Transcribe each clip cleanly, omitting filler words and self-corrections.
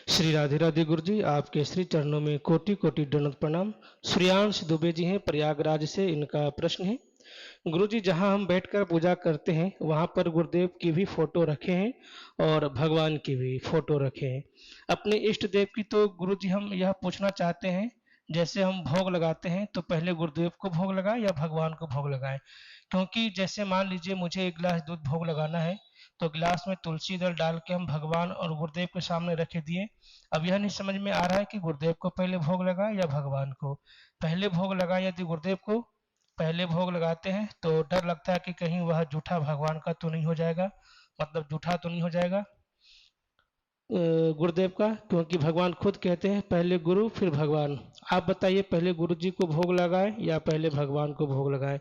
श्री राधे राधे गुरु जी, आपके श्री चरणों में कोटि कोटि दंडवत प्रणाम। श्रेयांश दुबे जी हैं प्रयागराज से, इनका प्रश्न है, गुरु जी जहाँ हम बैठकर पूजा करते हैं वहाँ पर गुरुदेव की भी फोटो रखे हैं और भगवान की भी फोटो रखे हैं। अपने इष्ट देव की तो गुरु जी हम यह पूछना चाहते हैं, जैसे हम भोग लगाते हैं तो पहले गुरुदेव को भोग लगाएं या भगवान को भोग लगाएं? क्योंकि जैसे मान लीजिए मुझे एक गिलास दूध भोग लगाना है, तो गिलास में तुलसी दल डाल के हम भगवान और गुरुदेव के सामने रख दिए। अब यह नहीं समझ में आ रहा है कि गुरुदेव को पहले भोग लगाएं या भगवान को। पहले भोग लगाएं यदि गुरुदेव को पहले भोग लगाते हैं तो डर लगता है कि कहीं वह जूठा भगवान का तो नहीं हो जाएगा, मतलब जूठा तो नहीं हो जाएगा गुरुदेव का, क्योंकि भगवान खुद कहते हैं पहले गुरु फिर भगवान। आप बताइए पहले गुरु जी को भोग लगाएं या पहले भगवान को भोग लगाएं?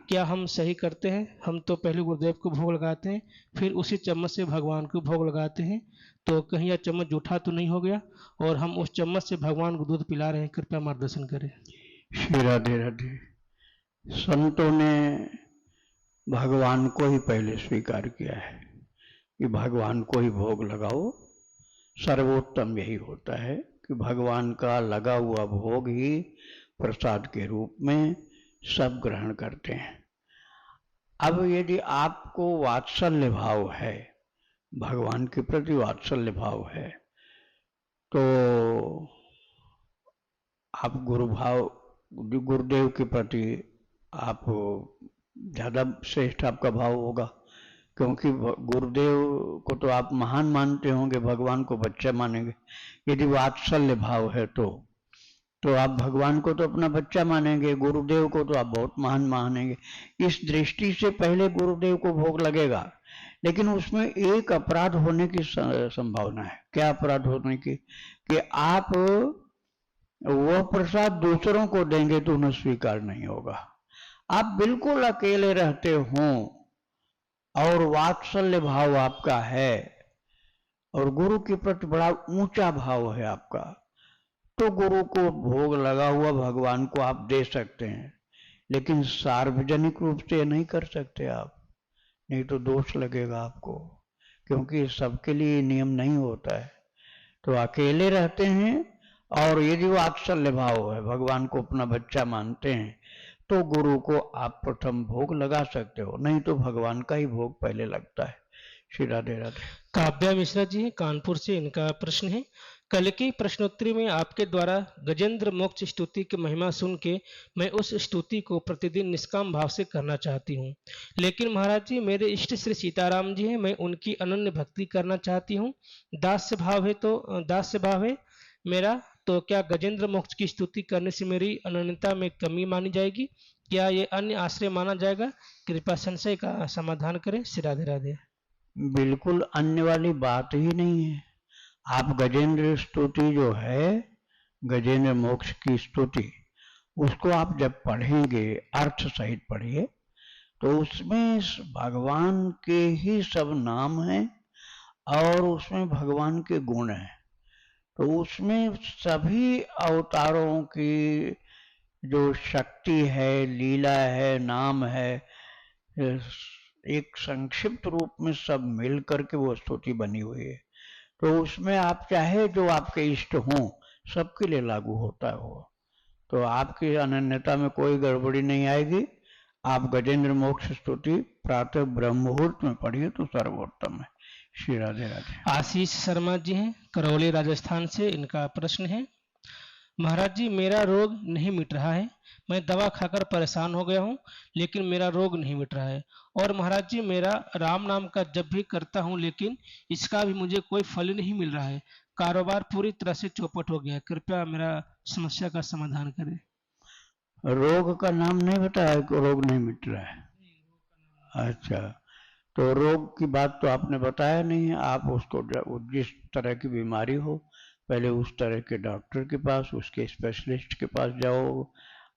क्या हम सही करते हैं? हम तो पहले गुरुदेव को भोग लगाते हैं, फिर उसी चम्मच से भगवान को भोग लगाते हैं, तो कहीं यह चम्मच जूठा तो नहीं हो गया और हम उस चम्मच से भगवान को दूध पिला रहे हैं? कृपया मार्गदर्शन करें। श्री राधे राधे। संतों ने भगवान को ही पहले स्वीकार किया है कि भगवान को ही भोग लगाओ। सर्वोत्तम यही होता है कि भगवान का लगा हुआ भोग ही प्रसाद के रूप में सब ग्रहण करते हैं। अब यदि आपको वात्सल्य भाव है, भगवान के प्रति वात्सल्य भाव है, तो आप गुरुदेव के प्रति आप ज़्यादा श्रेष्ठ आपका भाव होगा, क्योंकि गुरुदेव को तो आप महान मानते होंगे, भगवान को बच्चा मानेंगे। यदि वात्सल्य भाव है तो आप भगवान को तो अपना बच्चा मानेंगे, गुरुदेव को तो आप बहुत महान मानेंगे। इस दृष्टि से पहले गुरुदेव को भोग लगेगा, लेकिन उसमें एक अपराध होने की संभावना है। क्या अपराध होने की? कि आप वह प्रसाद दूसरों को देंगे तो उन्हें स्वीकार नहीं होगा। आप बिल्कुल अकेले रहते हों और वात्सल्य भाव आपका है और गुरु के प्रति बड़ा ऊंचा भाव है आपका, तो गुरु को भोग लगा हुआ भगवान को आप दे सकते हैं, लेकिन सार्वजनिक रूप से नहीं कर सकते आप, नहीं तो दोष लगेगा आपको, क्योंकि सबके लिए नियम नहीं होता है। तो अकेले रहते हैं और यदि वात्सल्य भाव है, भगवान को अपना बच्चा मानते हैं, तो गुरु को आप प्रथम भोग लगा सकते हो, नहीं तो भगवान का ही भोग पहले लगता है। श्री राधे राधे। काव्या मिश्रा जी हैं कानपुर से, इनका प्रश्न है, कल की प्रश्नोत्तरी में आपके द्वारा गजेंद्र मोक्ष स्तुति की महिमा सुन के मैं उस स्तुति को प्रतिदिन निष्काम भाव से करना चाहती हूँ, लेकिन महाराज जी मेरे इष्ट श्री सीताराम जी हैं, मैं उनकी अनन्य भक्ति करना चाहती हूँ। दास्य भाव है मेरा, तो क्या गजेंद्र मोक्ष की स्तुति करने से मेरी अनन्यता में कमी मानी जाएगी? क्या ये अन्य आश्रय माना जाएगा? कृपया संशय का समाधान करें। श्री राधे राधे। बिल्कुल अन्य वाली बात ही नहीं है। आप गजेंद्र स्तुति जो है, गजेंद्र मोक्ष की स्तुति, उसको आप जब पढ़ेंगे, अर्थ सहित पढ़िए, तो उसमें भगवान के ही सब नाम हैं और उसमें भगवान के गुण हैं। तो उसमें सभी अवतारों की जो शक्ति है, लीला है, नाम है, एक संक्षिप्त रूप में सब मिल करके वो स्तुति बनी हुई है। तो उसमें आप चाहे जो आपके इष्ट हों, सबके लिए लागू होता है वो। तो आपकी अनन्यता में कोई गड़बड़ी नहीं आएगी। आप गजेंद्र मोक्ष स्तुति प्रातः ब्रह्म मुहूर्त में पढ़िए तो सर्वोत्तम है। श्री राधे राधे। आशीष शर्मा जी हैं करौली राजस्थान से, इनका प्रश्न है, महाराज जी मेरा रोग नहीं मिट रहा है, मैं दवा खाकर परेशान हो गया हूँ, लेकिन मेरा रोग नहीं मिट रहा है। और महाराज जी मेरा राम नाम का जब भी करता हूँ, लेकिन इसका भी मुझे कोई फल नहीं मिल रहा है, कारोबार पूरी तरह से चौपट हो गया है। कृपया मेरा समस्या का समाधान करें। रोग का नाम नहीं बताया कि रोग नहीं मिट रहा है? अच्छा, तो रोग की बात तो आपने बताया नहीं है। आप उसको जिस तरह की बीमारी हो, पहले उस तरह के डॉक्टर के पास, उसके स्पेशलिस्ट के पास जाओ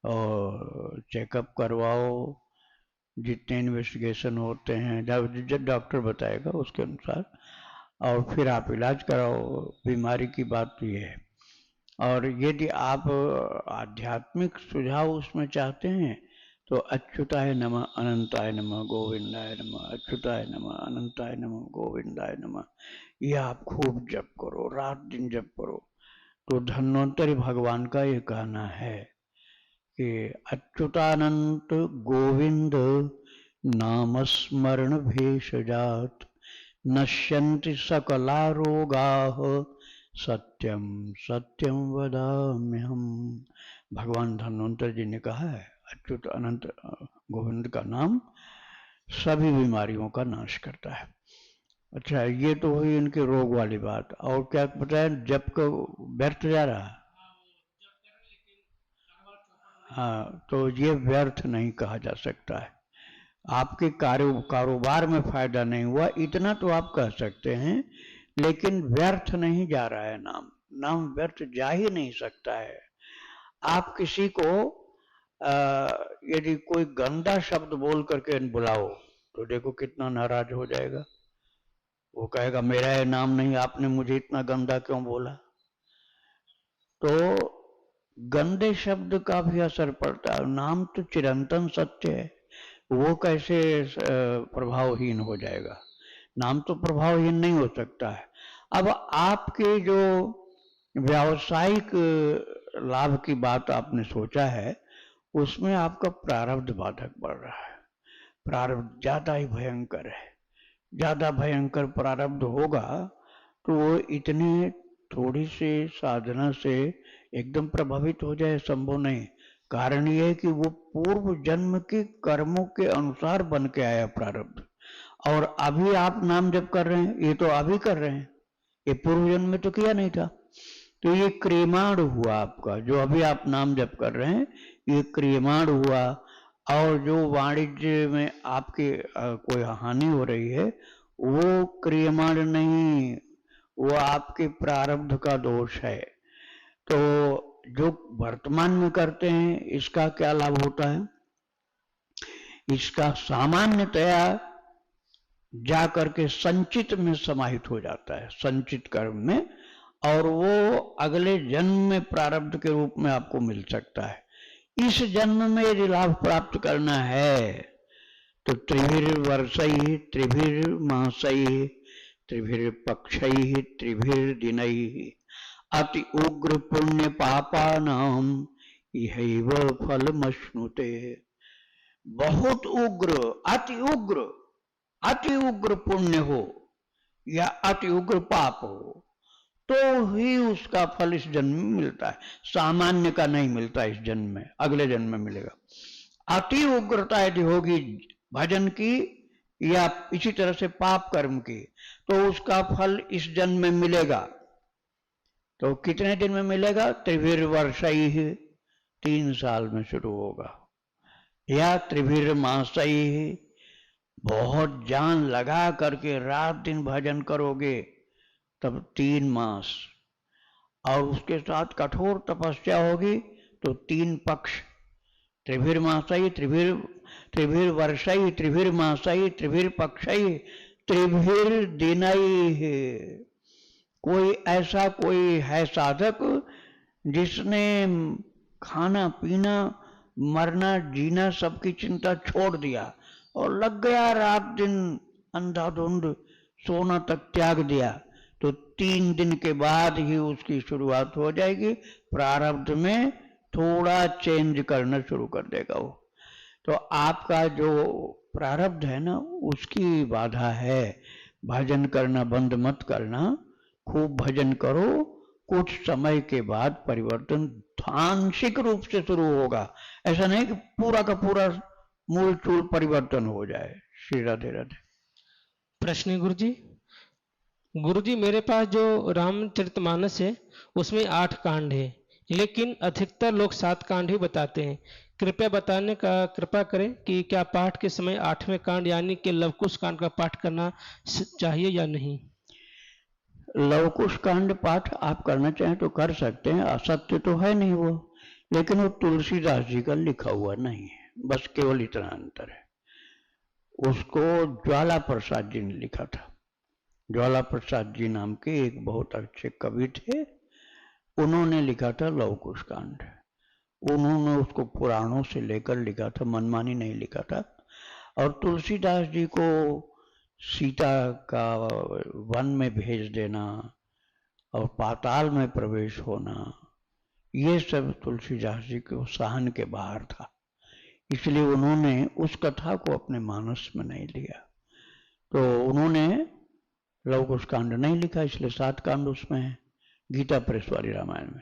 और चेकअप करवाओ, जितने इन्वेस्टिगेशन होते हैं जब डॉक्टर बताएगा उसके अनुसार, और फिर आप इलाज कराओ। बीमारी की बात तो ये है। और यदि आप आध्यात्मिक सुझाव उसमें चाहते हैं तो अच्युताय नमः, अनंताय नमः, गोविंदाय नमः, अच्युताय नमः, अनंताय नमः, गोविंदाय नमः, ये आप खूब जप करो, रात दिन जप करो। तो धन्वंतरि भगवान का ये कहना है कि अच्युतानंत गोविंद नामस्मरण भेषजात नश्यन्ति सकला रोगाः सत्यम सत्यम वदाम्यहम्। भगवान धन्वंतर जी ने कहा है अच्युत अनंत गोविंद का नाम सभी बीमारियों का नाश करता है। अच्छा, ये तो हुई इनके रोग वाली बात। और क्या बताया, जब को व्यर्थ जा रहा है? हाँ, तो ये व्यर्थ नहीं कहा जा सकता है। आपके कारोबार में फायदा नहीं हुआ इतना तो आप कह सकते हैं, लेकिन व्यर्थ नहीं जा रहा है नाम। नाम व्यर्थ जा ही नहीं सकता है। आप किसी को यदि कोई गंदा शब्द बोल करके बुलाओ तो देखो कितना नाराज हो जाएगा। वो कहेगा मेरा ये नाम नहीं, आपने मुझे इतना गंदा क्यों बोला। तो गंदे शब्द का भी असर पड़ता है। नाम तो चिरंतन सत्य है, वो कैसे प्रभावहीन हो जाएगा। नाम तो प्रभावहीन नहीं हो सकता है। अब आपके जो व्यावसायिक लाभ की बात आपने सोचा है, उसमें आपका प्रारब्ध बाधक बढ़ रहा है। प्रारब्ध ज्यादा ही भयंकर है। ज्यादा भयंकर प्रारब्ध होगा तो वो इतने थोड़ी सी साधना से एकदम प्रभावित हो जाए, संभव नहीं। कारण ये है कि वो पूर्व जन्म के कर्मों के अनुसार बन के आया प्रारब्ध। और अभी आप नाम जप कर रहे हैं, ये तो अभी कर रहे हैं, ये पूर्व जन्म में तो किया नहीं था। तो ये क्रियमाण हुआ आपका, जो अभी आप नाम जप कर रहे हैं ये क्रियमाण हुआ। और जो वाणिज्य में आपकी कोई हानि हो रही है वो क्रियमाण नहीं, वो आपके प्रारब्ध का दोष है। तो जो वर्तमान में करते हैं इसका क्या लाभ होता है? इसका सामान्यतया जा करके संचित में समाहित हो जाता है, संचित कर्म में, और वो अगले जन्म में प्रारब्ध के रूप में आपको मिल सकता है। इस जन्म में यदि लाभ प्राप्त करना है तो त्रिभिर्वर्षैः त्रिभिर्मासैः त्रिभिर्पक्षैः त्रिभिर्दिनैः अति उग्र पुण्य पापानां इहैव फलमश्नुते। बहुत उग्र, अति उग्र पुण्य हो या अति उग्र पाप हो तो ही उसका फल इस जन्म में मिलता है। सामान्य का नहीं मिलता इस जन्म में, अगले जन्म में मिलेगा। अति उग्रता यदि होगी भजन की या इसी तरह से पाप कर्म की तो उसका फल इस जन्म में मिलेगा। तो कितने दिन में मिलेगा? त्रिभिर्वर्षैः 3 साल में शुरू होगा, या त्रिभिर्मासैः बहुत जान लगा करके रात दिन भजन करोगे तब 3 मास, और उसके साथ कठोर तपस्या होगी तो 3 पक्ष। त्रिभिर्मासैः त्रिभिर्वर्षैः त्रिभिर्मासैः त्रिभिर्पक्षैः त्रिभिर्दिनैः। कोई है साधक जिसने खाना पीना मरना जीना सबकी चिंता छोड़ दिया और लग गया रात दिन अंधाधुंध, सोना तक त्याग दिया, तो 3 दिन के बाद ही उसकी शुरुआत हो जाएगी। प्रारब्ध में थोड़ा चेंज करना शुरू कर देगा वो। तो आपका जो प्रारब्ध है ना उसकी बाधा है। भजन करना बंद मत करना, खूब भजन करो। कुछ समय के बाद परिवर्तन आंशिक रूप से शुरू होगा, ऐसा नहीं कि पूरा का पूरा मूल चूल परिवर्तन हो जाए। श्री राधे राधे। प्रश्न गुरुजी मेरे पास जो रामचरितमानस है उसमें 8 कांड है, लेकिन अधिकतर लोग 7 कांड ही बताते हैं। कृपया बताने का कृपा करें कि क्या पाठ के समय 8वें कांड यानी कि लवकुश कांड का पाठ करना चाहिए या नहीं। लवकुश कांड पाठ आप करना चाहें तो कर सकते हैं, असत्य तो है नहीं वो, लेकिन वो तुलसीदास जी का लिखा हुआ नहीं है, बस केवल इतना अंतर है। उसको ज्वाला प्रसाद जी ने लिखा था। ज्वाला प्रसाद जी नाम के एक बहुत अच्छे कवि थे, उन्होंने लिखा था लवकुश कांड। उन्होंने उसको पुराणों से लेकर लिखा था, मनमानी नहीं लिखा था। और तुलसीदास जी को सीता का वन में भेज देना और पाताल में प्रवेश होना, ये सब तुलसीदास जी को सहन के बाहर था, इसलिए उन्होंने उस कथा को अपने मानस में नहीं लिया। तो उन्होंने लव कुश कांड नहीं लिखा, इसलिए 7 कांड उसमें है गीता प्रेस वाली रामायण में।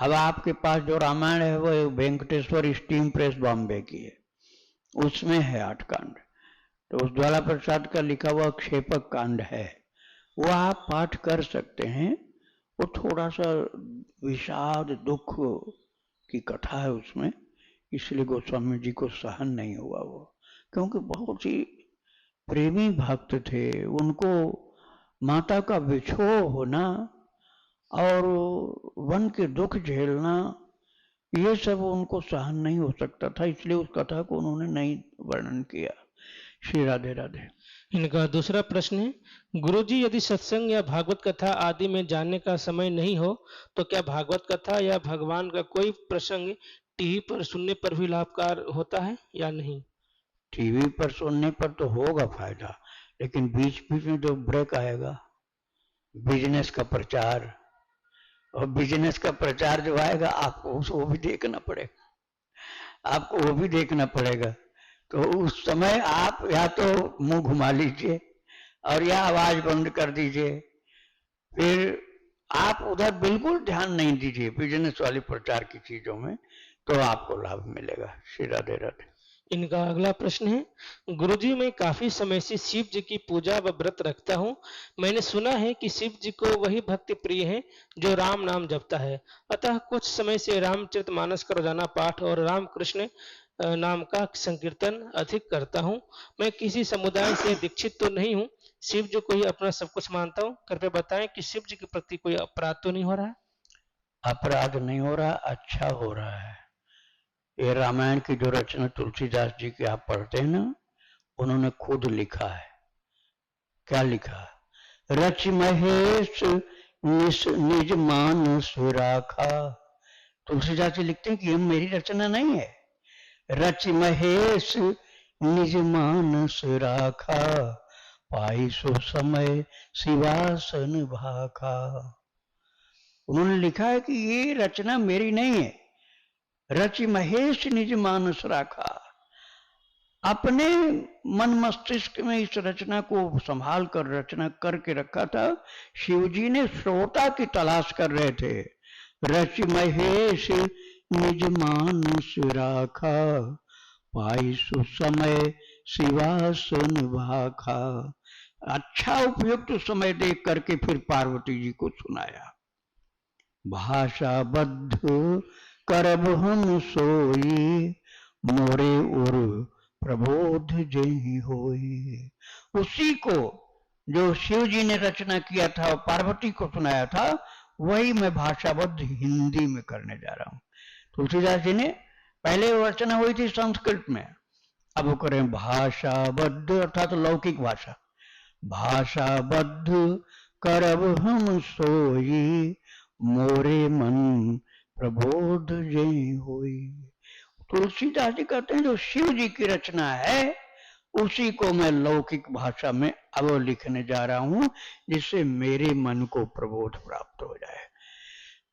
अब आपके पास जो रामायण है वो वेंकटेश्वर स्टीम प्रेस बॉम्बे की है, उसमें है 8 कांड। तो उस ज्वाला प्रसाद का लिखा हुआ क्षेपक कांड है, वो आप पाठ कर सकते हैं। वो थोड़ा सा विषाद दुख की कथा है उसमें, इसलिए गोस्वामी जी को सहन नहीं हुआ वो, क्योंकि बहुत ही प्रेमी भक्त थे। उनको माता का विछोह होना और वन के दुख झेलना, ये सब उनको सहन नहीं हो सकता था, इसलिए उस कथा को उन्होंने नहीं वर्णन किया। श्री राधे राधे। इनका दूसरा प्रश्न है, गुरुजी यदि सत्संग या भागवत कथा आदि में जानने का समय नहीं हो तो क्या भागवत कथा या भगवान का कोई प्रसंग टीवी पर सुनने पर भी लाभकार होता है या नहीं? टीवी पर सुनने पर तो होगा फायदा, लेकिन बीच बीच में जो ब्रेक आएगा, बिजनेस का प्रचार, और बिजनेस का प्रचार जो आएगा आपको वो भी देखना पड़ेगा, आपको वो भी देखना पड़ेगा। तो उस समय आप या तो मुंह घुमा लीजिए और या आवाज बंद कर दीजिए, फिर आप उधर बिल्कुल ध्यान नहीं दीजिए बिजनेस वाली प्रचार की चीजों में, तो आपको लाभ मिलेगा। श्री राधे राधे। इनका अगला प्रश्न है, गुरुजी मैं काफी समय से शिव जी की पूजा व व्रत रखता हूँ। मैंने सुना है कि शिव जी को वही भक्ति प्रिय है जो राम नाम जपता है, अतः कुछ समय से रामचरितमानस का रोजाना पाठ और राम कृष्ण नाम का संकीर्तन अधिक करता हूँ। मैं किसी समुदाय से दीक्षित तो नहीं हूँ, शिव जी को ही अपना सब कुछ मानता हूँ। कृपया बताएं कि शिव जी के प्रति कोई अपराध तो नहीं हो रहा है? अपराध नहीं हो रहा, अच्छा हो रहा है। ये रामायण की जो रचना तुलसीदास जी की आप पढ़ते हैं ना, उन्होंने खुद लिखा है। क्या लिखा? रच महेश निज मानस राखा। तुलसीदास जी लिखते हैं कि ये मेरी रचना नहीं है। रच महेश निज मानस राखा, पाई सो समय शिवासन भाखा। उन्होंने लिखा है कि ये रचना मेरी नहीं है। रच महेश निज मानस राखा, अपने मन मस्तिष्क में इस रचना को संभाल कर रचना करके रखा था। शिवजी ने श्रोता की तलाश कर रहे थे। रच महेश निज मानस राखा, पाई सुसमय शिवासन भाखा। अच्छा उपयुक्त समय देख करके फिर पार्वती जी को सुनाया। भाषाबद्ध करब हम सोई, मोरे उर प्रबोध जय होई। उसी को जो शिव जी ने रचना किया था और पार्वती को सुनाया था, वही मैं भाषाबद्ध हिंदी में करने जा रहा हूं। तुलसीदास जी ने पहले रचना हुई थी संस्कृत में, अब वो करें भाषाबद्ध अर्थात लौकिक भाषा। भाषाबद्ध करब हम सोई, मोरे मन प्रबोध जय होई। तुलसीदास जी कहते हैं जो शिव जी की रचना है उसी को मैं लौकिक भाषा में अब लिखने जा रहा हूं, जिससे मेरे मन को प्रबोध प्राप्त हो जाए।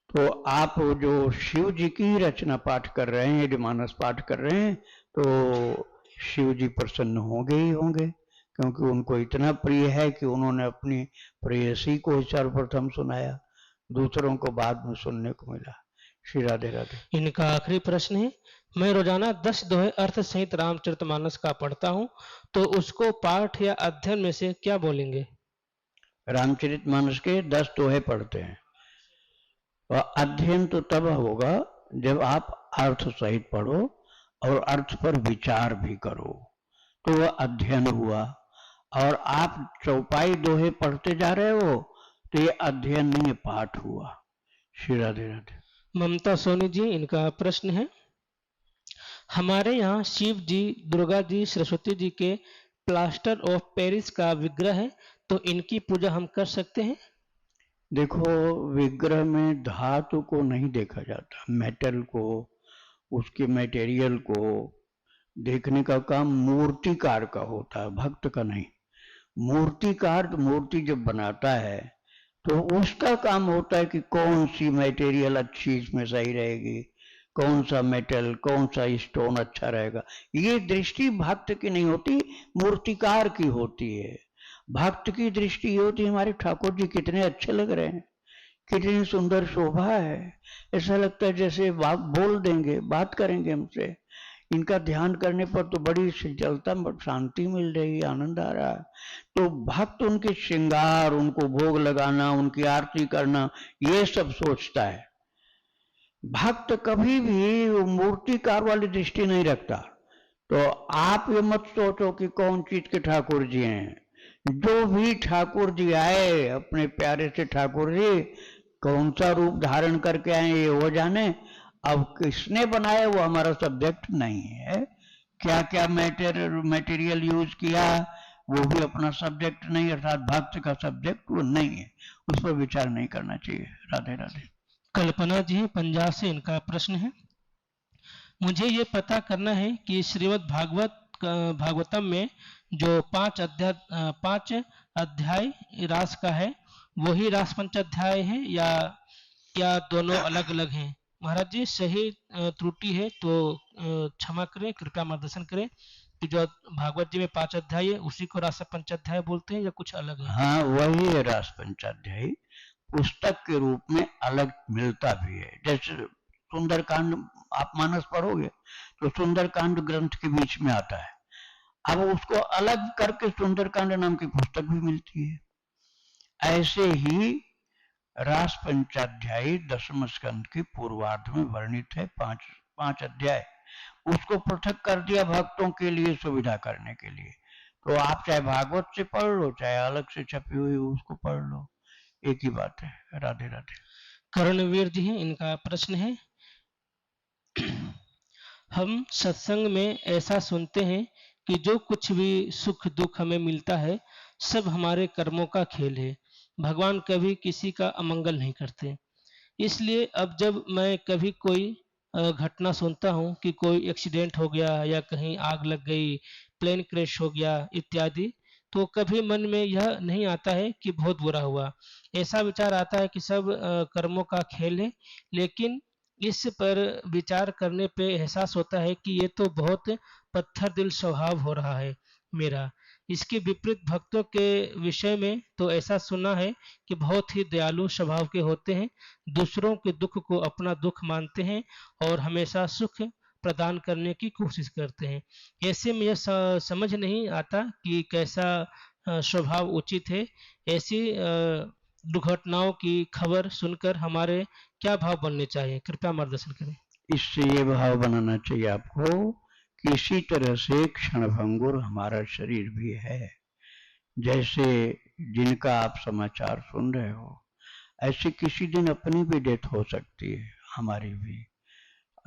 तो आप जो शिव जी की रचना पाठ कर रहे हैं, यदि मानस पाठ कर रहे हैं, तो शिव जी प्रसन्न होंगे ही होंगे, क्योंकि उनको इतना प्रिय है कि उन्होंने अपनी प्रेयसी को सर्वप्रथम सुनाया, दूसरों को बाद में सुनने को मिला। श्री राधे राधे। इनका आखिरी प्रश्न है, मैं रोजाना 10 दोहे अर्थ सहित रामचरितमानस का पढ़ता हूँ, तो उसको पाठ या अध्ययन में से क्या बोलेंगे? रामचरितमानस के 10 दोहे पढ़ते हैं, और अध्ययन तो तब होगा जब आप अर्थ सहित पढ़ो और अर्थ पर विचार भी करो, तो वह अध्ययन हुआ। और आप चौपाई दोहे पढ़ते जा रहे हो तो ये अध्ययन नहीं है, पाठ हुआ। श्री राधे राधे। ममता सोनी जी, इनका प्रश्न है, हमारे यहाँ शिव जी, दुर्गा जी, सरस्वती जी के प्लास्टर ऑफ पेरिस का विग्रह है, तो इनकी पूजा हम कर सकते हैं? देखो, विग्रह में धातु को नहीं देखा जाता, मेटल को, उसके मटेरियल को देखने का काम मूर्तिकार का होता है, भक्त का नहीं। मूर्तिकार तो मूर्ति जब बनाता है तो उसका काम होता है कि कौन सी मटेरियल अच्छी इसमें सही रहेगी, कौन सा मेटल, कौन सा स्टोन अच्छा रहेगा। ये दृष्टि भक्त की नहीं होती, मूर्तिकार की होती है। भक्त की दृष्टि ये होती है हमारे ठाकुर जी कितने अच्छे लग रहे हैं, कितनी सुंदर शोभा है, ऐसा लगता है जैसे बात बोल देंगे, बात करेंगे हमसे। इनका ध्यान करने पर तो बड़ी शीतलता, शांति मिल रही, आनंद आ रहा है। तो भक्त उनके श्रृंगार, उनको भोग लगाना, उनकी आरती करना, ये सब सोचता है। भक्त कभी भी मूर्तिकार वाली दृष्टि नहीं रखता। तो आप ये मत सोचो कि कौन चीज के ठाकुर जी हैं। जो भी ठाकुर जी आए, अपने प्यारे से ठाकुर जी कौन सा रूप धारण करके आए ये वो जाने। अब किसने बनाया वो हमारा सब्जेक्ट नहीं है। क्या क्या मटेरियल यूज किया वो भी अपना सब्जेक्ट नहीं, अर्थात भक्त का सब्जेक्ट वो नहीं है, उस पर विचार नहीं करना चाहिए। राधे राधे। कल्पना जी पंजाब से, इनका प्रश्न है, मुझे ये पता करना है कि श्रीमद् भागवतम में जो 5 अध्याय रास का है वही रास पंचाध्याय है या क्या दोनों अलग अलग हैं? महाराज जी सही त्रुटि है तो क्षमा करें, कृपया मार्गदर्शन करें कि जो भागवत जी में 5 अध्याय है उसी को रास पंचाध्याय बोलते हैं या कुछ अलग है? हाँ, वही है रास पंचाध्याय। पुस्तक के रूप में अलग मिलता भी है। जैसे सुंदरकांड आप मानस पढ़ोगे तो सुंदरकांड ग्रंथ के बीच में आता है, अब उसको अलग करके सुंदरकांड नाम की पुस्तक भी मिलती है। ऐसे ही रास पंचाध्यायी 10वें स्कंद के पूर्वार्ध में वर्णित है, 5 अध्याय। उसको पृथक कर दिया भक्तों के लिए सुविधा करने के लिए। तो आप चाहे भागवत से पढ़ लो, चाहे अलग से छपी हुई उसको पढ़ लो, एक ही बात है। राधे राधे। कर्णवीर जी हैं, इनका प्रश्न है, हम सत्संग में ऐसा सुनते हैं कि जो कुछ भी सुख दुख हमें मिलता है सब हमारे कर्मों का खेल है, भगवान कभी किसी का अमंगल नहीं करते। इसलिए अब जब मैं कभी कोई घटना सुनता हूँ कि कोई एक्सीडेंट हो गया या कहीं आग लग गई, प्लेन क्रैश हो गया इत्यादि, तो कभी मन में यह नहीं आता है कि बहुत बुरा हुआ। ऐसा विचार आता है कि सब कर्मों का खेल है। लेकिन इस पर विचार करने पे एहसास होता है कि ये तो बहुत पत्थर दिल स्वभाव हो रहा है मेरा। इसके विपरीत भक्तों के विषय में तो ऐसा सुना है कि बहुत ही दयालु स्वभाव के होते हैं, दूसरों के दुख को अपना दुख मानते हैं और हमेशा सुख प्रदान करने की कोशिश करते हैं। ऐसे में यह समझ नहीं आता कि कैसा स्वभाव उचित है। ऐसी दुर्घटनाओं की खबर सुनकर हमारे क्या भाव बनने चाहिए, कृपया मार्गदर्शन करें। इससे ये भाव बनाना चाहिए आपको कि इसी तरह से क्षणभंगुर हमारा शरीर भी है। जैसे जिनका आप समाचार सुन रहे हो, ऐसे किसी दिन अपनी भी डेथ हो सकती है, हमारी भी।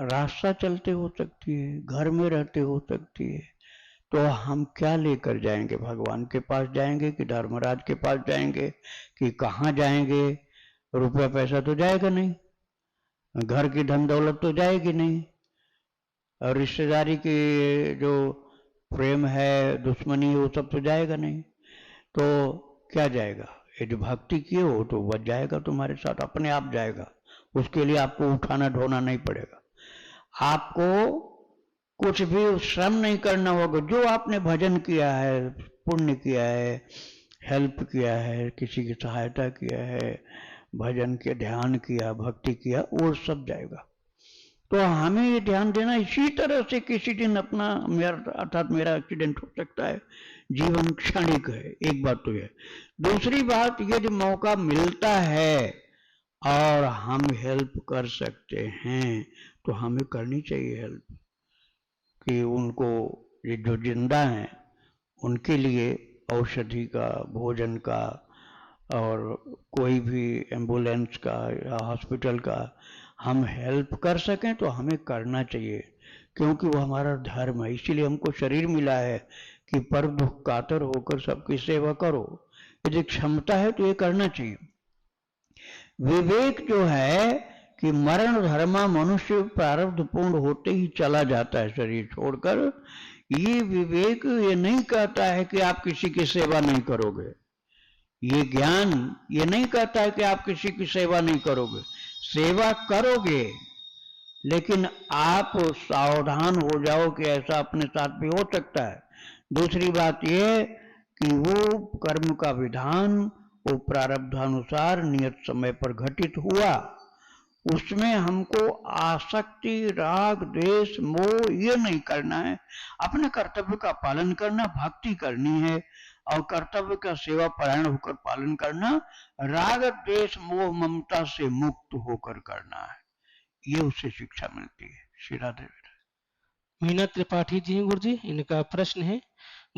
रास्ता चलते हो सकती है, घर में रहते हो सकती है। तो हम क्या लेकर जाएंगे? भगवान के पास जाएंगे कि धर्मराज के पास जाएंगे कि कहाँ जाएंगे? रुपया पैसा तो जाएगा नहीं, घर की धन दौलत तो जाएगी नहीं, और रिश्तेदारी की जो प्रेम है, दुश्मनी है, वो सब तो जाएगा नहीं। तो क्या जाएगा? यदि भक्ति किए हो तो बच जाएगा, तुम्हारे साथ अपने आप जाएगा। उसके लिए आपको उठाना ढोना नहीं पड़ेगा, आपको कुछ भी श्रम नहीं करना होगा। जो आपने भजन किया है, पुण्य किया है, हेल्प किया है, किसी की सहायता किया है, भजन किया, ध्यान किया, भक्ति किया, वो सब जाएगा। तो हमें ये ध्यान देना, इसी तरह से किसी दिन अपना, मेरा अर्थात मेरा एक्सीडेंट हो सकता है, जीवन क्षणिक है, एक बात तो है। दूसरी बात, यदि मौका मिलता है और हम हेल्प कर सकते हैं तो हमें करनी चाहिए हेल्प, कि उनको, ये जो जिंदा हैं उनके लिए औषधि का, भोजन का, और कोई भी एम्बुलेंस का या हॉस्पिटल का हम हेल्प कर सकें तो हमें करना चाहिए, क्योंकि वो हमारा धर्म है। इसीलिए हमको शरीर मिला है कि पर दुख कातर होकर सबकी सेवा करो। यदि क्षमता है तो ये करना चाहिए। विवेक जो है कि मरण धर्मा मनुष्य प्रारब्ध पूर्ण होते ही चला जाता है शरीर छोड़कर। ये विवेक ये नहीं कहता है कि आप किसी की सेवा नहीं करोगे, ये ज्ञान ये नहीं कहता है कि आप किसी की सेवा नहीं करोगे, सेवा करोगे, लेकिन आप सावधान हो जाओ कि ऐसा अपने साथ भी हो सकता है। दूसरी बात यह कि वो कर्म का विधान वो प्रारब्धानुसार नियत समय पर घटित हुआ, उसमें हमको आसक्ति, राग, द्वेष, मोह ये नहीं करना है। अपने कर्तव्य का पालन करना, भक्ति करनी है और कर्तव्य का सेवा परायण होकर पालन करना, राग, द्वेष, मोह, ममता से मुक्त होकर करना है। ये उससे शिक्षा मिलती है। श्री राधे। मीना त्रिपाठी जी हैं गुरु जी, इनका प्रश्न है,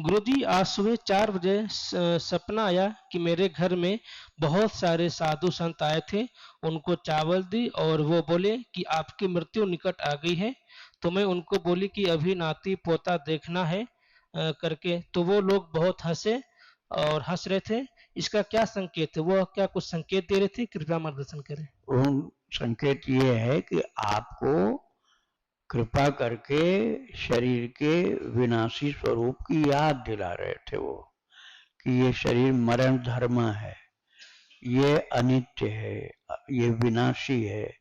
गुरु जी आज सुबह 4 बजे सपना आया कि मेरे घर में बहुत सारे साधु संत आए थे, उनको चावल दी और वो बोले कि आपकी मृत्यु निकट आ गई है। तो मैं उनको बोली कि अभी नाती पोता देखना है करके, तो वो लोग बहुत हंसे और हंस रहे थे। इसका क्या संकेत है? वो क्या कुछ संकेत दे रहे थे? कृपया मार्गदर्शन करें। संकेत ये है कि आपको कृपा करके शरीर के विनाशी स्वरूप की याद दिला रहे थे वो, कि ये शरीर मरण धर्म है, ये अनित्य है, ये विनाशी है,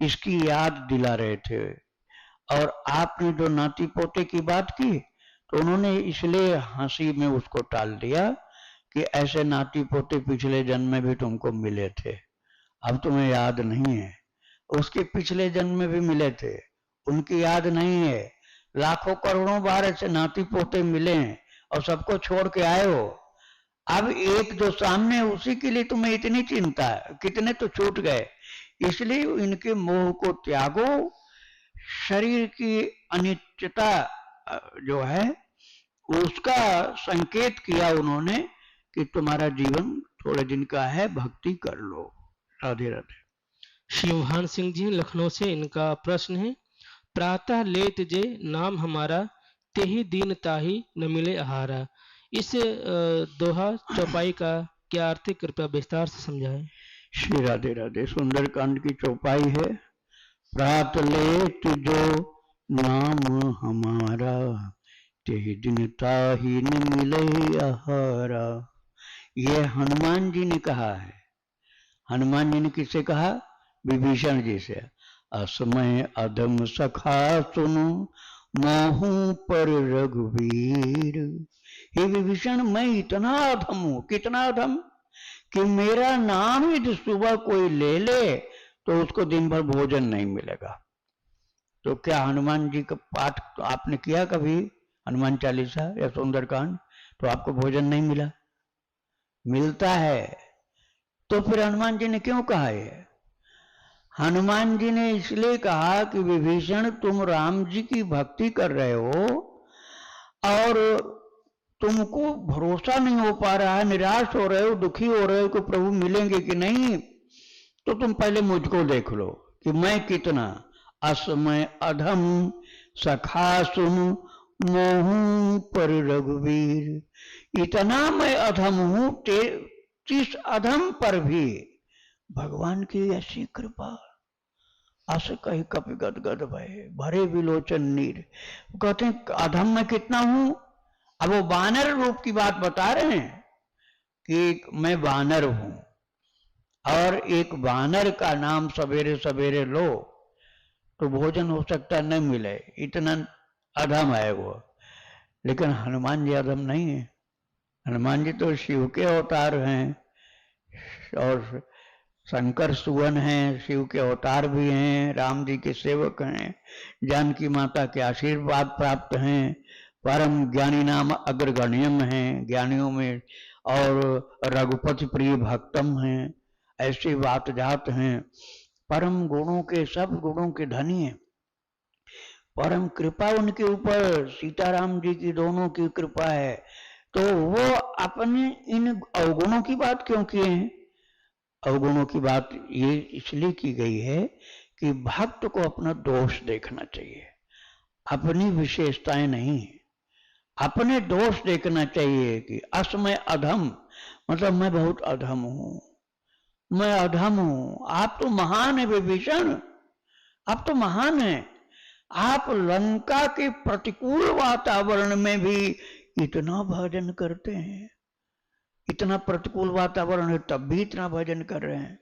इसकी याद दिला रहे थे। और आपने जो नाती पोते की बात की तो उन्होंने इसलिए हंसी में उसको टाल दिया कि ऐसे नाती पोते पिछले जन्म में भी तुमको मिले थे, अब तुम्हें याद नहीं है। उसके पिछले जन्म में भी मिले थे, उनकी याद नहीं है। लाखों करोड़ों बार ऐसे नाती पोते मिले हैं और सबको छोड़ के आए हो। अब एक जो सामने है उसी के लिए तुम्हें इतनी चिंता है, कितने तो छूट गए। इसलिए इनके मोह को त्यागो। शरीर की अनित्यता जो है उसका संकेत किया उन्होंने कि तुम्हारा जीवन थोड़े दिन का है, भक्ति कर लो। राधे राधे। शिवहान सिंह जी लखनऊ से, इनका प्रश्न है, प्रातः लेत जे नाम हमारा, तेहि दीन ताहि न मिले आहारा। इस दोहा चौपाई का क्या अर्थ है? कृपया विस्तार से समझाएं। श्री राधे राधे। सुंदरकांड की चौपाई है, प्रात लेत जो नाम हमारा, तेहि दिन ताहि न मिले आहारा। ये हनुमान जी ने कहा है। हनुमान जी ने किससे कहा? विभीषण जी से। असमय अधम सखा सुनो, मोहू पर रघुवीर। हे विभीषण, मैं इतना अधम हूं, कितना अधम कि मेरा नाम यदि सुबह कोई ले ले तो उसको दिन भर भोजन नहीं मिलेगा। तो क्या हनुमान जी का पाठ तो आपने किया कभी, हनुमान चालीसा या सुंदरकांड? तो आपको भोजन नहीं मिला? मिलता है। तो फिर हनुमान जी ने क्यों कहा है? हनुमान जी ने इसलिए कहा कि विभीषण, तुम राम जी की भक्ति कर रहे हो और तुमको भरोसा नहीं हो पा रहा है, निराश हो रहे हो, दुखी हो रहे हो कि प्रभु मिलेंगे कि नहीं, तो तुम पहले मुझको देख लो कि मैं कितना असमय अधम सखा सुन मोहू पर रघुवीर। इतना मैं अधम हूं, इस अधम पर भी भगवान की ऐसी कृपा। अस कही कपि गदगद भय, भरे विलोचन नीर। कहते हैं अधम में कितना हूं। अब वो वानर रूप की बात बता रहे हैं कि मैं वानर हूं, और एक वानर का नाम सवेरे सवेरे लो तो भोजन हो सकता न मिले, इतना अधम है वो। लेकिन हनुमान जी अधम नहीं है। हनुमान जी तो शिव के अवतार हैं और शंकर सुवन हैं, शिव के अवतार भी हैं, राम जी के सेवक हैं, जानकी माता के आशीर्वाद प्राप्त हैं, परम ज्ञानी नाम अग्रगण्यम हैं ज्ञानियों में, और रघुपति प्रिय भक्तम हैं, ऐसे बात जात हैं, परम गुणों के, सब गुणों के धनी हैं। परम कृपा उनके ऊपर, सीताराम जी की दोनों की कृपा है। तो वो अपने इन अवगुणों की बात क्यों किए हैं? अवगुणों की बात ये इसलिए की गई है कि भक्त को अपना दोष देखना चाहिए, अपनी विशेषताएं नहीं। अपने दोष देखना चाहिए कि असमय अधम मतलब मैं बहुत अधम हूं, मैं अधम हूं। आप तो महान है विभीषण, आप तो महान हैं। आप लंका के प्रतिकूल वातावरण में भी इतना भजन करते हैं, इतना प्रतिकूल वातावरण है तब भी इतना भजन कर रहे हैं।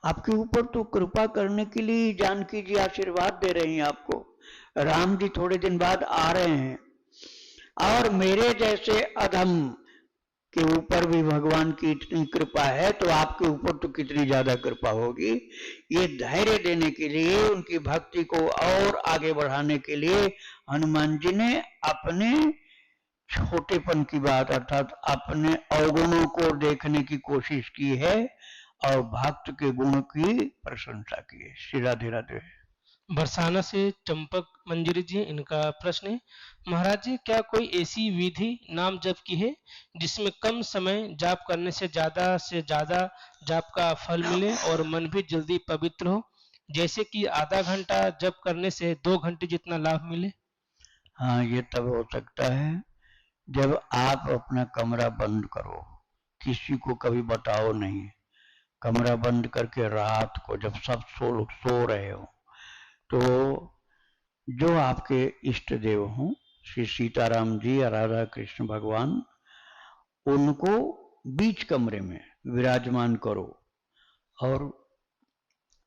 आपके ऊपर तो कृपा करने के लिए जानकी जी आशीर्वाद दे रही हैं आपको। राम जी थोड़े दिन बाद आ रहे हैं और मेरे जैसे अधम के ऊपर भी भगवान की इतनी कृपा है तो आपके ऊपर तो कितनी ज्यादा कृपा होगी। ये धैर्य देने के लिए, उनकी भक्ति को और आगे बढ़ाने के लिए हनुमान जी ने अपने छोटेपन की बात अर्थात अपने अवगुणों को देखने की कोशिश की है और भक्त के गुण की प्रशंसा की है। श्री राधे राधे। बरसाना से चंपक मंजरी जी, इनका प्रश्न है, महाराज जी क्या कोई ऐसी विधि नाम जप की है जिसमें कम समय जाप करने से ज्यादा जाप का फल मिले और मन भी जल्दी पवित्र हो, जैसे कि आधा घंटा जप करने से 2 घंटे जितना लाभ मिले? हाँ, ये तब हो सकता है जब आप अपना कमरा बंद करो, किसी को कभी बताओ नहीं, कमरा बंद करके रात को जब सब सो रहे हो तो जो आपके इष्ट देव हों, श्री सीताराम जी या राधा कृष्ण भगवान, उनको बीच कमरे में विराजमान करो और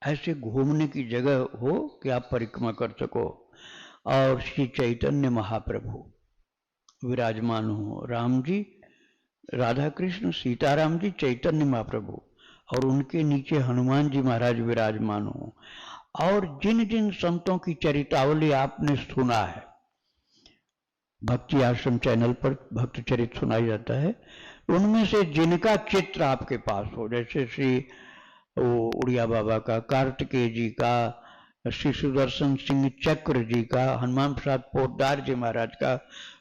ऐसे घूमने की जगह हो कि आप परिक्रमा कर सको और श्री चैतन्य महाप्रभु विराजमान हो। राम जी, राधा कृष्ण, सीताराम जी, चैतन्य महाप्रभु और उनके नीचे हनुमान जी महाराज विराजमान हो। और जिन जिन संतों की चरितावली आपने सुना है, भक्ति आश्रम चैनल पर भक्त चरित सुनाई जाता है, उनमें से जिनका चित्र आपके पास हो, जैसे श्री उड़िया बाबा का, कार्तिकेय जी का, श्री सुदर्शन सिंह चक्र जी का, हनुमान प्रसाद पोद्दार जी महाराज का,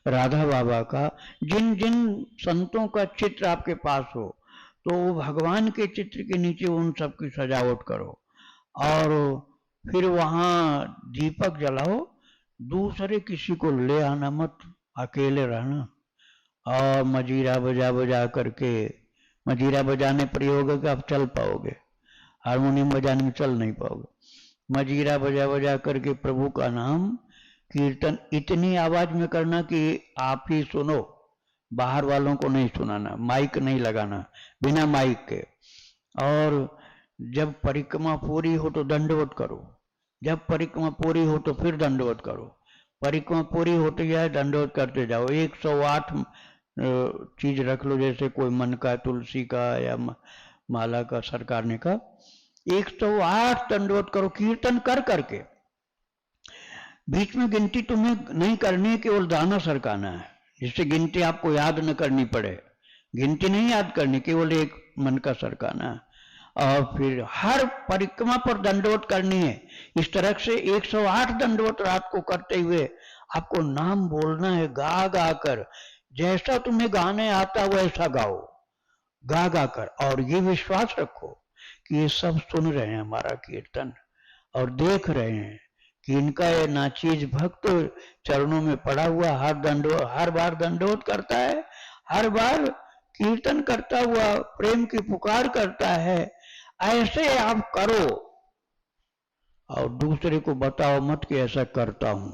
राधा बाबा का, जिन जिन संतों का चित्र आपके पास हो तो भगवान के चित्र के नीचे उन सब की सजावट करो और फिर वहां दीपक जलाओ। दूसरे किसी को ले आना मत, अकेले रहना और मजीरा बजा बजा करके, मजीरा बजाने प्रयोग है कि आप चल पाओगे, हारमोनियम बजाने में चल नहीं पाओगे। मजीरा बजा बजा करके प्रभु का नाम कीर्तन इतनी आवाज में करना कि आप ही सुनो, बाहर वालों को नहीं सुनाना, माइक नहीं लगाना, बिना माइक के। और जब परिक्रमा पूरी हो तो दंडवत करो, जब परिक्रमा पूरी हो तो फिर दंडवत करो, परिक्रमा पूरी होती जाए दंडवत करते जाओ। 108 चीज रख लो, जैसे कोई मन का, तुलसी का या माला का, सरकारने का। 108 दंडवत करो कीर्तन कर करके। बीच में गिनती तुम्हें नहीं करनी, केवल दाना सरकाना है, जिससे गिनती आपको याद न करनी पड़े। गिनती नहीं याद करनी, केवल एक मन का सरकाना है। और फिर हर परिक्रमा पर दंडवत करनी है। इस तरह से 108 दंडवत रात को करते हुए आपको नाम बोलना है, गा गा कर, जैसा तुम्हें गाने आता वैसा गाओ, गा गा कर। और ये विश्वास रखो कि ये सब सुन रहे हैं हमारा कीर्तन और देख रहे हैं कि इनका ये नाचीज भक्त चरणों में पड़ा हुआ हर बार दंडवत करता है, हर बार कीर्तन करता हुआ प्रेम की पुकार करता है। ऐसे आप करो और दूसरे को बताओ मत कि ऐसा करता हूं,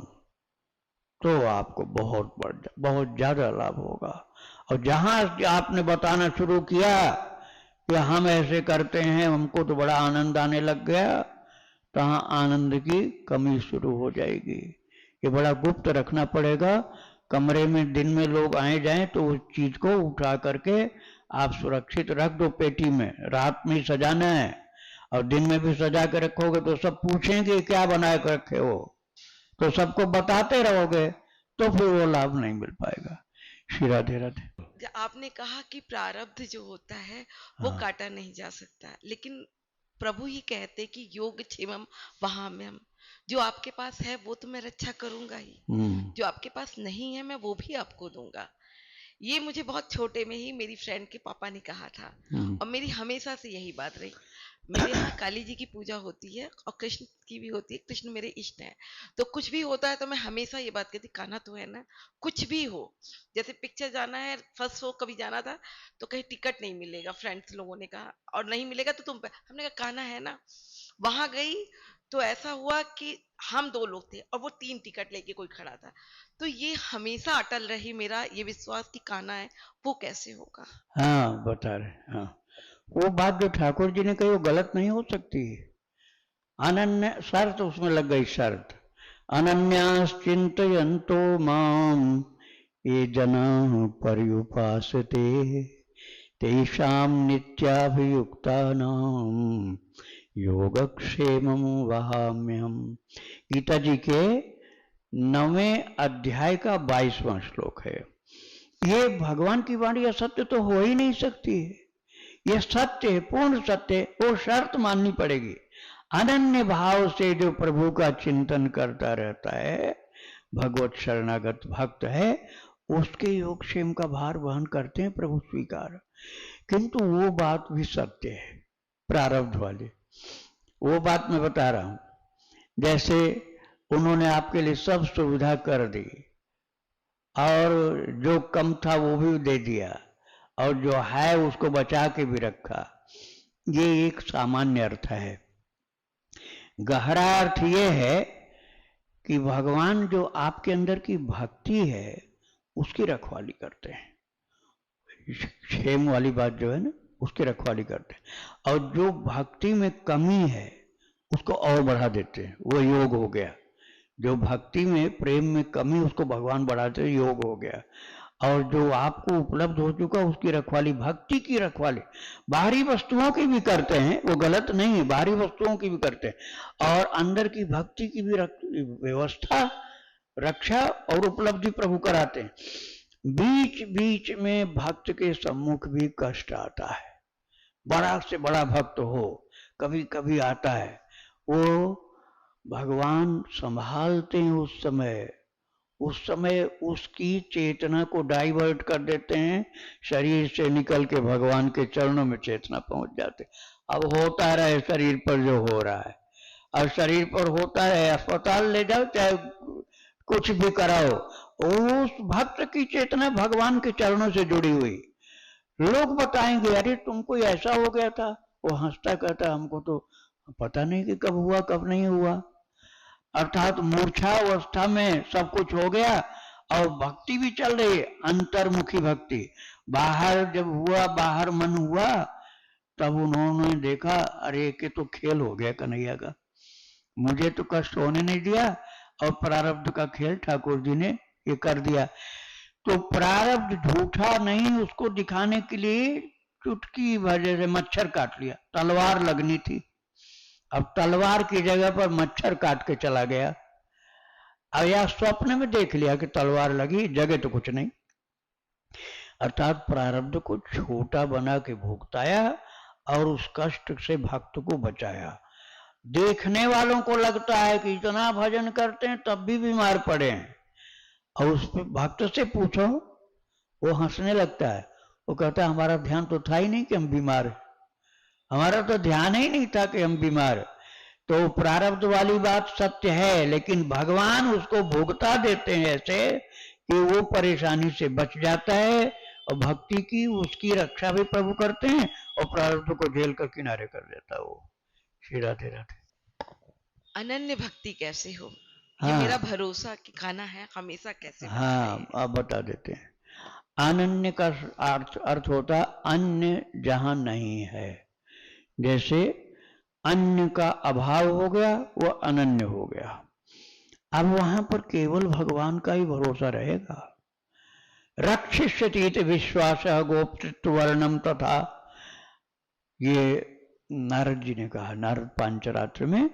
तो आपको बहुत ज्यादा लाभ होगा। और जहां आपने बताना शुरू किया कि हम ऐसे करते हैं, हमको तो बड़ा आनंद आने लग गया, तहां आनंद की कमी शुरू हो जाएगी। ये बड़ा गुप्त रखना पड़ेगा। कमरे में दिन में लोग आए जाएं तो उस चीज को उठा करके आप सुरक्षित रख दो पेटी में, रात में सजाना है। और दिन में भी सजा के रखोगे तो सब पूछेंगे क्या बना कर रखे हो, तो सबको बताते रहोगे तो फिर वो लाभ नहीं मिल पाएगा। श्री राधे राधे। आपने कहा कि प्रारब्ध जो होता है वो काटा नहीं जा सकता, लेकिन प्रभु ही कहते कि योग क्षेमम वहाम्यम, जो आपके पास है वो तो मैं रक्षा करूंगा ही, जो आपके पास नहीं है मैं वो भी आपको दूंगा। ये मुझे बहुत छोटे में ही मेरी फ्रेंड के पापा ने कहा था और मेरी हमेशा से यही बात रही। मेरे यहाँ काली जी की पूजा होती है और कृष्ण की भी होती है, कृष्ण मेरे इष्ट हैं, तो कुछ भी होता है तो मैं हमेशा ये बात कहती, कान्हा तो है ना, कुछ भी हो, जैसे पिक्चर जाना है, फर्स्ट शो कभी जाना था तो कहीं टिकट नहीं मिलेगा, फ्रेंड्स लोगों ने कहा, और नहीं मिलेगा तो तुम पे, हमने कहा कान्हा है ना, वहां गई तो ऐसा हुआ कि हम 2 लोग थे और वो 3 टिकट लेके कोई खड़ा था। तो ये हमेशा अटल रही मेरा ये विश्वास कि कान्हा है, वो कैसे होगा? हाँ बता रहे, हाँ वो बात जो ठाकुर जी ने कही वो गलत नहीं हो सकती। अनन्य शर्त उसमें लग गई, शर्त अनन्याश्चिन्तयन्तो माम ये जना पर्युपासते तेषां नित्याभियुक्तानां योगक्षेमं वहाम्यहम्। गीता जी के 9वें अध्याय का 22वां श्लोक है। ये भगवान की वाणी असत्य तो हो ही नहीं सकती है, ये सत्य है, पूर्ण सत्य है। वो शर्त माननी पड़ेगी। अनन्य भाव से जो प्रभु का चिंतन करता रहता है, भगवत शरणागत भक्त है, उसके योगक्षेम का भार वहन करते हैं प्रभु स्वीकार। किंतु वो बात भी सत्य है, प्रारब्ध वाली वो बात मैं बता रहा हूं। जैसे उन्होंने आपके लिए सब सुविधा कर दी और जो कम था वो भी दे दिया और जो है उसको बचा के भी रखा, ये एक सामान्य अर्थ है। गहरा अर्थ ये है कि भगवान जो आपके अंदर की भक्ति है उसकी रखवाली करते हैं। क्षेम वाली बात जो है ना, उसकी रखवाली करते हैं, और जो भक्ति में कमी है उसको और बढ़ा देते हैं, वो योग हो गया। जो भक्ति में प्रेम में कमी उसको भगवान बढ़ाते हैं, योग हो गया। और जो आपको उपलब्ध हो चुका उसकी रखवाली, भक्ति की रखवाली बाहरी वस्तुओं की भी करते हैं, वो गलत नहीं है, बाहरी वस्तुओं की भी करते हैं, और अंदर की भक्ति की भी व्यवस्था, रक्षा और उपलब्धि प्रभु कराते हैं। बीच बीच में भक्त के सम्मुख भी कष्ट आता है, बड़ा से बड़ा भक्त हो कभी कभी आता है, वो भगवान संभालते हैं। उस समय उसकी चेतना को डाइवर्ट कर देते हैं, शरीर से निकल के भगवान के चरणों में चेतना पहुंच जाते। अब होता रहे शरीर पर जो हो रहा है, और शरीर पर होता है, अस्पताल ले जाओ चाहे कुछ भी कराओ, उस भक्त की चेतना भगवान के चरणों से जुड़ी हुई। लोग बताएंगे अरे तुमको ऐसा हो गया था, वो हंसता कहता हमको तो पता नहीं कि कब हुआ कब नहीं हुआ। अर्थात मूर्छा अवस्था में सब कुछ हो गया और भक्ति भी चल रही, अंतर्मुखी भक्ति। बाहर जब हुआ, बाहर मन हुआ, तब उन्होंने देखा अरे के तो खेल हो गया कन्हैया का, मुझे तो कष्ट होने नहीं दिया और प्रारब्ध का खेल ठाकुर जी ने ये कर दिया। तो प्रारब्ध झूठा नहीं, उसको दिखाने के लिए चुटकी वजह से मच्छर काट लिया, तलवार लगनी थी, अब तलवार की जगह पर मच्छर काट के चला गया। अब या स्वप्न में देख लिया कि तलवार लगी, जगह तो कुछ नहीं। अर्थात प्रारब्ध को छोटा बना के भुगताया और उस कष्ट से भक्त को बचाया। देखने वालों को लगता है कि इतना भजन करते हैं तब भी बीमार पड़े हैं, और उस भक्त से पूछो वो हंसने लगता है, वो कहता है हमारा ध्यान तो था ही नहीं कि हम बीमार हैं, हमारा तो ध्यान ही नहीं था कि हम बीमार। तो प्रारब्ध वाली बात सत्य है, लेकिन भगवान उसको भुगता देते हैं ऐसे कि वो परेशानी से बच जाता है, और भक्ति की उसकी रक्षा भी प्रभु करते हैं और प्रारब्ध को झेल कर किनारे कर देता है वो। श्री राधे राधे। अनन्य भक्ति कैसे हो, हाँ, ये मेरा भरोसा कि खाना है हमेशा कैसे बना हाँ रहे। आप बता देते हैं। अनन्य का अर्थ होता अन्य जहां नहीं है। जैसे अन्य का अभाव हो गया, वो अनन्य हो गया। अब वहां पर केवल भगवान का ही भरोसा रहेगा। रक्षिष्यति विश्वास गोप्तृत्व वर्णम तथा, ये नारद जी ने कहा नारद पांचरात्र में,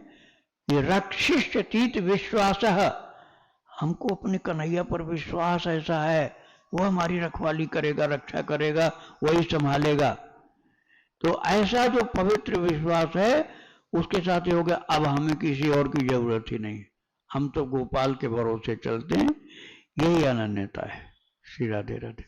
ये रक्षिष्यति विश्वास, हमको अपने कन्हैया पर विश्वास ऐसा है, वो हमारी रखवाली करेगा, रक्षा करेगा, वही संभालेगा। तो ऐसा जो पवित्र विश्वास है उसके साथ ये हो गया, अब हमें किसी और की जरूरत ही नहीं, हम तो गोपाल के भरोसे चलते हैं। यही अनन्यता है। श्री राधे राधे।